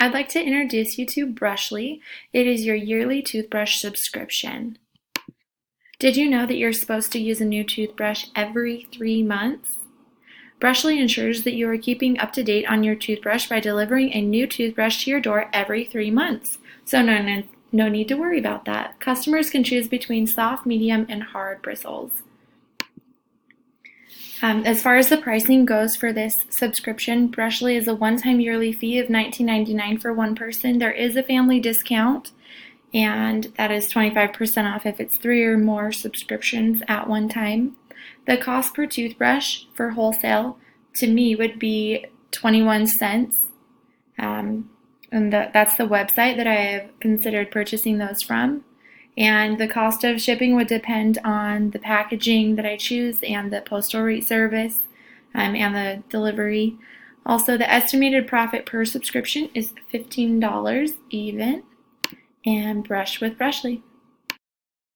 I'd like to introduce you to Brushly. It is your yearly toothbrush subscription. Did you know that you're supposed to use a new toothbrush every 3 months? Brushly ensures that you are keeping up to date on your toothbrush by delivering a new toothbrush to your door every 3 months. So no need to worry about that. Customers can choose between soft, medium, and hard bristles. As far as the pricing goes for this subscription, Brushly is a one-time yearly fee of $19.99 for one person. There is a family discount, and that is 25% off if it's 3 or more subscriptions at one time. The cost per toothbrush for wholesale to me would be 21 cents. And that's the website that I have considered purchasing those from. And the cost of shipping would depend on the packaging that I choose and the postal rate service and the delivery. Also, the estimated profit per subscription is $15 even. And brush with Brushly.